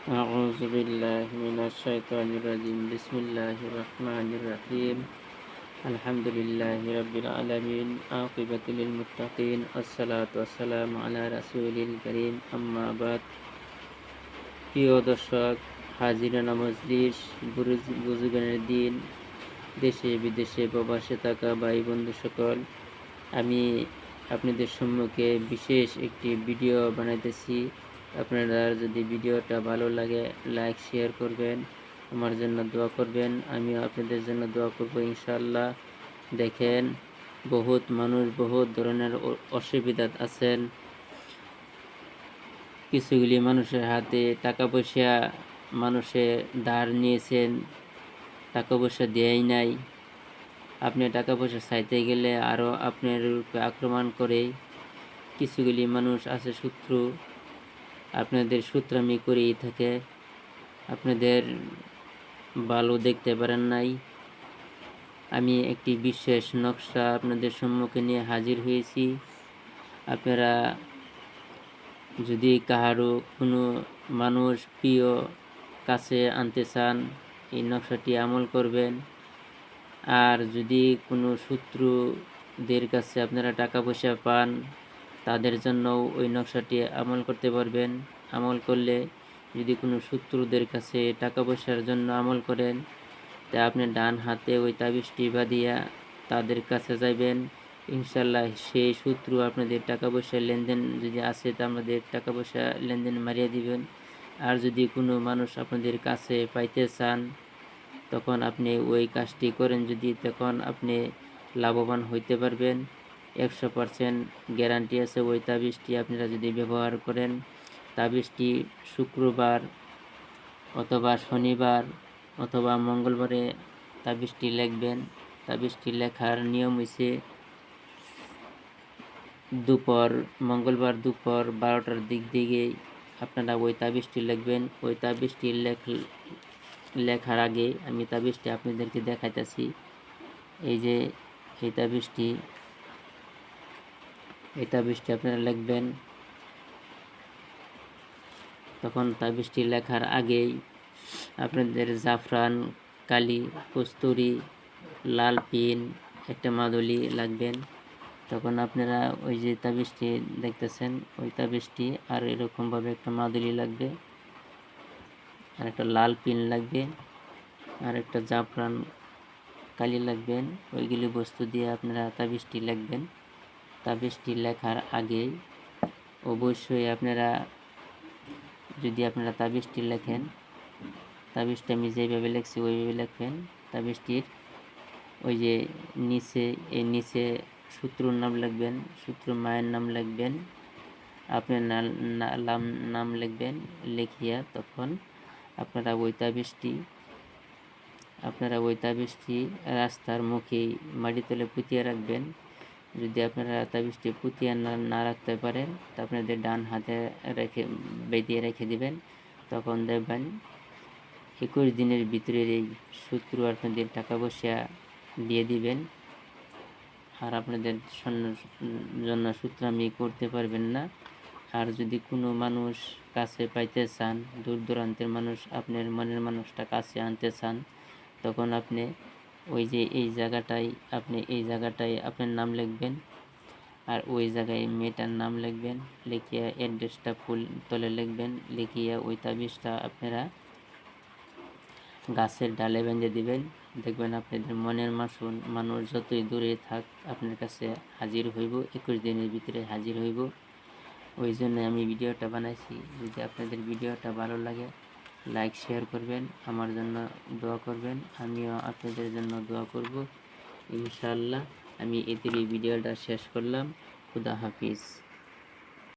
أعوذ بالله من الشيطان الرجيم بسم الله الرحمن الرحيم الحمد لله رب العالمين عاقبة للمتقين الصلاة والسلام على رسول الكريم أما بعد প্রিয় দর্শক হাজিরানা মজলিস বুজুর্গের দিন দেশে বিদেশে প্রবাসে থাকা ভাই বন্ধু সকল আমি আপনাদের সম্মুখে বিশেষ একটি ভিডিও বানাইতেছি। আপনারা যদি ভিডিওটা ভালো লাগে লাইক শেয়ার করবেন, আমার জন্য দোয়া করবেন, আমিও আপনাদের জন্য দোয়া করব ইনশাআল্লাহ। দেখেন বহুত মানুষ বহুত ধরনের অসুবিধা আছেন। কিছুগুলি মানুষের হাতে টাকা পয়সা মানুষে ধার নিয়েছেন, টাকা পয়সা দেয় নাই। আপনি টাকা পয়সা চাইতে গেলে আরও আপনার উপরে আক্রমণ করে। কিছুগুলি মানুষ আছে শত্রু, আপনাদের সূত্রামি করেই থাকে, আপনাদের ভালো দেখতে পারেন নাই। আমি একটি বিশেষ নকশা আপনাদের সম্মুখে নিয়ে হাজির হয়েছি। আপনারা যদি কাহারও কোনো মানুষ প্রিয় কাছে আনতে চান, এই নকশাটি আমল করবেন। আর যদি কোনো শত্রুদের কাছে আপনারা টাকা পয়সা পান, তাদের জন্যও ওই নকশাটি আমল করতে পারবেন। আমল করলে যদি কোনো শত্রুদের কাছে টাকা পয়সার জন্য আমল করেন, তা আপনি ডান হাতে ওই তাবিজটি বাঁধিয়া তাদের কাছে যাইবেন। ইনশাল্লাহ সেই শত্রু আপনাদের টাকা পয়সা লেনদেন যদি আছে তা আপনাদের টাকা পয়সা লেনদেন মারিয়ে দিবেন। আর যদি কোনো মানুষ আপনাদের কাছে পাইতে চান, তখন আপনি ওই কাজটি করেন যদি, তখন আপনি লাভবান হইতে পারবেন। 100% গ্যারান্টি আছে ওই তাবিজটি আপনারা যদি ব্যবহার করেন। তাবিজটি শুক্রবার অথবা শনিবার অথবা মঙ্গলবারে তাবিজটি লিখবেন। তাবিজটি লেখার নিয়ম হয়েছে মঙ্গলবার দুপুর 12টার দিক দিকে আপনারা ওই তাবিজটি লিখবেন। ওই তাবিজটি লেখার আগে আমি তাবিজটি আপনাদেরকে দেখাইতেছি। এই যে এই তাবিজটি আপনারা লিখবেন। তখন তাবিজটি লেখার আগেই আপনাদের জাফরান, কালি, কস্তুরি, লাল পিন, একটা মাদুলি লাগবেন। তখন আপনারা ওই যে তাবিজটি দেখতেছেন, ওই তাবিজটি আর এরকমভাবে একটা মাদুলি লাগবে, আর একটা লাল পিন লাগবে, আর একটা জাফরান কালি লাগবেন। ওইগুলি বস্তু দিয়ে আপনারা তাবিজটি লিখবেন। তাবিজটি লেখার আগেই অবশ্যই আপনারা যদি আপনারা তাবিজটি লেখেন, তাবিজটা আমি যেভাবে লিখছি ওইভাবে লিখবেন। তাবিজটির ওই যে নিচে শত্রুর নাম লিখবেন, শত্রু মায়ের নাম লিখবেন, আপনার নাম লিখবেন। লিখিয়া তখন আপনারা ওই তাবিজটি রাস্তার মুখে মাটি তলে পুঁতিয়া রাখবেন। যদি আপনারা তাবিজটি পুঁতিয়া না রাখতে পারেন, তা আপনাদের ডান হাতে বেঁধিয়ে রেখে দিবেন। তখন দেখবেন 21 দিনের ভিতরে এই শত্রু আপনাদের টাকা পয়সা দিয়ে দিবেন। আর আপনাদের জন্য সূত্রামি করতে পারবেন না। আর যদি কোনো মানুষ কাছে পাইতে চান, দূর দূরান্তের মানুষ আপনার মনের মানুষটা কাছে আনতে চান, তখন আপনি ওই যে এই জায়গাটায় আপনার নাম লিখবেন। আর ওই জায়গায় মেয়েটার নাম লিখবেন। লিখিয়া অ্যাড্রেসটা ফুল তলে লিখবেন। লিখিয়া ওই তাবিজটা আপনারা গাছের ডালে বেঁধে দিবেন। দেখবেন আপনাদের মনের মানুষ যতই দূরে থাক আপনার কাছে হাজির হইব, 21 দিনের ভিতরে হাজির হইব। ওই জন্য আমি ভিডিওটা বানাইছি। যদি আপনাদের ভিডিওটা ভালো লাগে লাইক শেয়ার করবেন, আমার জন্য দোয়া করবেন, আমিও আপনাদের জন্য দোয়া করব ইনশাআল্লাহ। আমি এদের এই ভিডিওটা শেষ করলাম। খুদা হাফিজ।